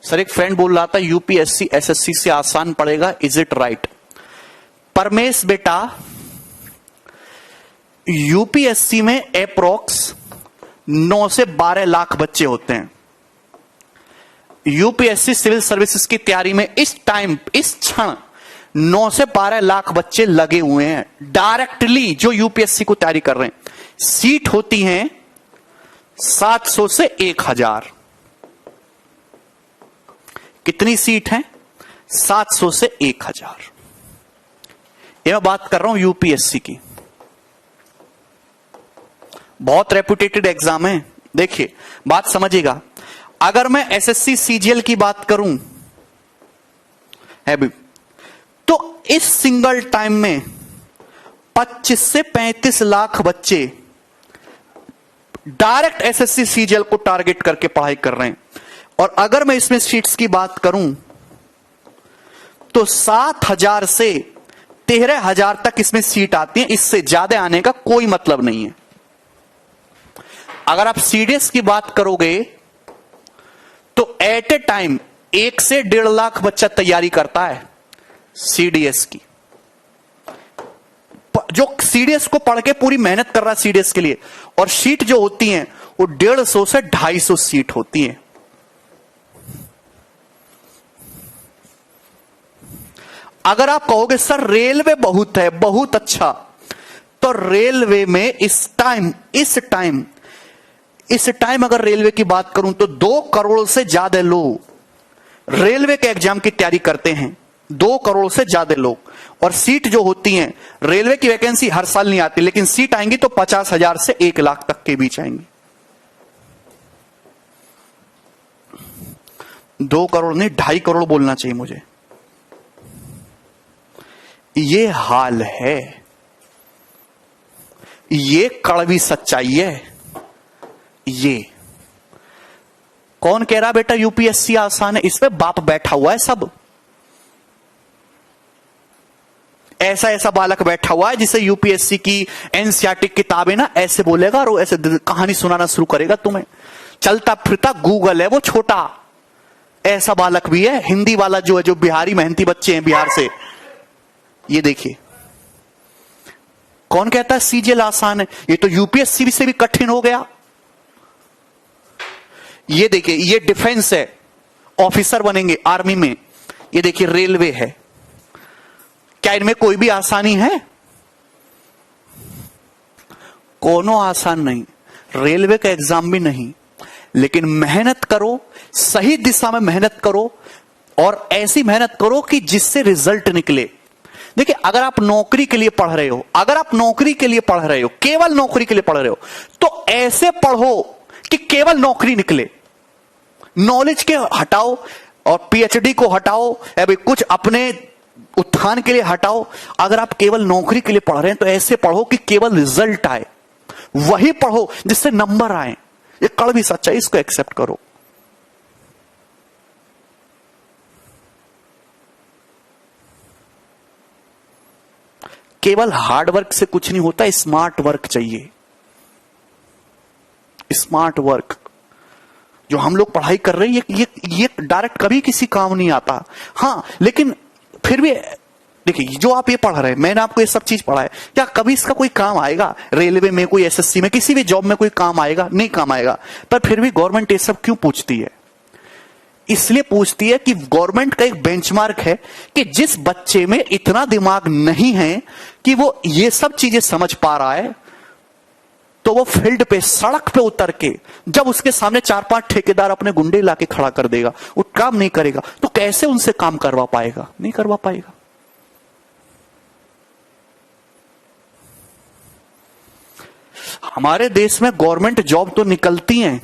Sir एक friend बोल रहा था यूपीएससी एसएससी से आसान पड़ेगा, इज इट राइट? परमेश बेटा, यूपीएससी में अप्रोक्स 9 से 12 लाख बच्चे होते हैं। यूपीएससी सिविल सर्विसेज की तैयारी में इस क्षण 9 से 12 लाख बच्चे लगे हुए हैं डायरेक्टली, जो यूपीएससी को तैयारी कर रहे हैं। सीट होती हैं 700 से 1000। कितनी सीट है? 700 से 1000। ये मैं बात कर रहा हूं यूपीएससी की, बहुत रेपुटेटेड एग्जाम है। देखिए बात समझिएगा, अगर मैं एसएससी सीजीएल की बात करूं है भी, तो इस सिंगल टाइम में 25 से 35 लाख बच्चे डायरेक्ट एसएससी सीजीएल को टारगेट करके पढ़ाई कर रहे हैं। और अगर मैं इसमें सीट्स की बात करूं तो 7000 से 13000 तक इसमें सीट आती है, इससे ज्यादा आने का कोई मतलब नहीं है। अगर आप सीडीएस की बात करोगे तो एट ए टाइम 1 से 1.5 लाख बच्चा तैयारी करता है सीडीएस की। जो सीडीएस को पढ़ के पूरी मेहनत कर रहा है सीडीएस के लिए, और सीट जो होती हैं वो 150 से 250 सीट होती हैं। अगर आप कहोगे सर रेलवे बहुत है, बहुत अच्छा, तो रेलवे में इस टाइम अगर रेलवे की बात करूं तो 2 करोड़ से ज्यादा लोग रेलवे के एग्जाम की तैयारी करते हैं। 2 करोड़ से ज्यादा लोग। और सीट जो होती हैं, रेलवे की वैकेंसी हर साल नहीं आती, लेकिन सीट आएंगी तो 50,000 से 1 लाख तक के बीच आएंगी। 2 करोड़ नहीं, 2.5 करोड़ बोलना चाहिए मुझे। ये हाल है, ये कड़वी सच्चाई है। ये कौन कह रहा बेटा यूपीएससी आसान है? इस पे बाप बैठा हुआ है सब। ऐसा बालक बैठा हुआ है जिसे यूपीएससी की एनसीईआरटी किताबें ना ऐसे बोलेगा और वो ऐसे कहानी सुनाना शुरू करेगा तुम्हें। चलता फिरता गूगल है वो छोटा। ऐसा बालक भी है, हिंदी वाला जो है, जो बिहारी मेहनती बच्चे हैं बिहार से। ये देखिए, कौन कहता है सीजीएल आसान है? ये तो यूपीएससी से भी कठिन हो गया। ये देखिए, ये डिफेंस है, ऑफिसर बनेंगे आर्मी में। ये देखिए रेलवे है। क्या इनमें कोई भी आसानी है? कोनो आसान नहीं, रेलवे का एग्जाम भी नहीं। लेकिन मेहनत करो, सही दिशा में मेहनत करो, और ऐसी मेहनत करो कि जिससे रिजल्ट निकले। देखिए, अगर आप नौकरी के लिए पढ़ रहे हो, केवल नौकरी के लिए पढ़ रहे हो, तो ऐसे पढ़ो कि केवल नौकरी निकले। नॉलेज के हटाओ और पीएचडी को हटाओ, अभी कुछ अपने उत्थान के लिए हटाओ। अगर आप केवल नौकरी के लिए पढ़ रहे हैं तो ऐसे पढ़ो कि केवल रिजल्ट आए। वही पढ़ो जिससे नंबर आए। ये कड़वी सच्चाई, इसको एक्सेप्ट करो। केवल हार्ड वर्क से कुछ नहीं होता, स्मार्ट वर्क चाहिए। स्मार्ट वर्क जो हम लोग पढ़ाई कर रहे हैं, ये डायरेक्ट कभी किसी काम नहीं आता। हाँ, लेकिन फिर भी देखिए, जो आप ये पढ़ रहे हैं, मैंने आपको ये सब चीज पढ़ा है, क्या कभी इसका कोई काम आएगा? रेलवे में, कोई एसएससी में, किसी भी जॉब में कोई काम आएगा? नहीं काम आएगा। पर फिर भी गवर्नमेंट ये सब क्यों पूछती है? इसलिए पूछती है कि गवर्नमेंट का एक बेंचमार्क है कि जिस बच्चे में इतना दिमाग नहीं है कि वो ये सब चीजें समझ पा रहा है, तो वो फील्ड पे, सड़क पे उतर के, जब उसके सामने 4-5 ठेकेदार अपने गुंडे लाके खड़ा कर देगा, वो काम नहीं करेगा, तो कैसे उनसे काम करवा पाएगा? नहीं करवा पाएगा। हमारे देश में गवर्नमेंट जॉब तो निकलती हैं,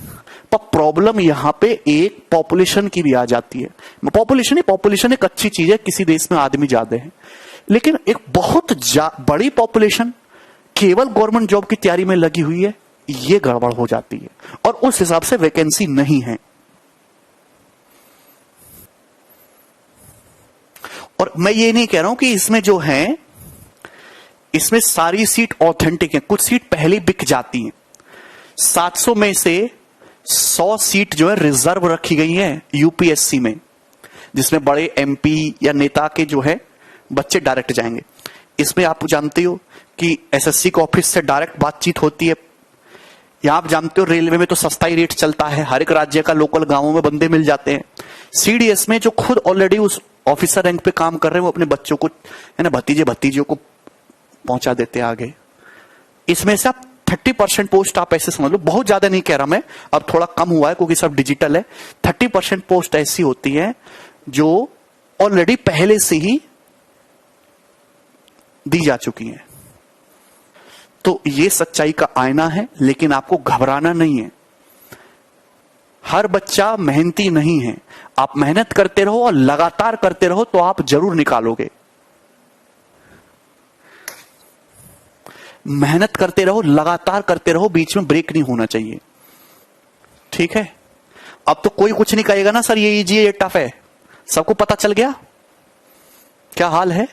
पर प्रॉब्लम यहां पे एक पॉपुलेशन की भी आ जाती है। पॉपुलेशन एक अच्छी चीज है, किसी देश में आदमी ज्यादा है, लेकिन एक बहुत बड़ी पॉपुलेशन केवल गवर्नमेंट जॉब की तैयारी में लगी हुई है, ये गड़बड़ हो जाती है, और उस हिसाब से वैकेंसी नहीं है। और मैं ये नहीं कह रहा हूं कि इसमें जो है, इसमें सारी सीट ऑथेंटिक है, कुछ सीट पहले बिक जाती हैं। 700 में से 100 सीट जो है रिजर्व रखी गई है यूपीएससी में, जिसमें बड़े एमपी या नेता के जो है बच्चे डायरेक्ट जाएंगे। इसमें आप जानते हो कि एसएससी के ऑफिस से डायरेक्ट बातचीत होती है। यहां आप जानते हो रेलवे में तो सस्ता ही रेट चलता है, हर एक राज्य का लोकल गांवों में बंदे मिल जाते हैं। सीडीएस में जो खुद ऑलरेडी उस ऑफिसर रैंक पे काम कर रहे हैं वो अपने बच्चों को है ना, भतीजे भतीजियों को पहुंचा देते हैं आगे। इसमें से आप 30% पोस्ट आप ऐसे समझ लो, बहुत ज्यादा नहीं कह रहा मैं, अब थोड़ा कम हुआ है क्योंकि सब डिजिटल है। 30% पोस्ट ऐसी होती है जो ऑलरेडी पहले से ही दी जा चुकी है। तो ये सच्चाई का आईना है, लेकिन आपको घबराना नहीं है। हर बच्चा मेहनती नहीं है, आप मेहनत करते रहो और लगातार करते रहो तो आप जरूर निकालोगे। मेहनत करते रहो, लगातार करते रहो, बीच में ब्रेक नहीं होना चाहिए, ठीक है। अब तो कोई कुछ नहीं कहेगा ना सर ये इजी है ये टफ है, सबको पता चल गया क्या हाल है।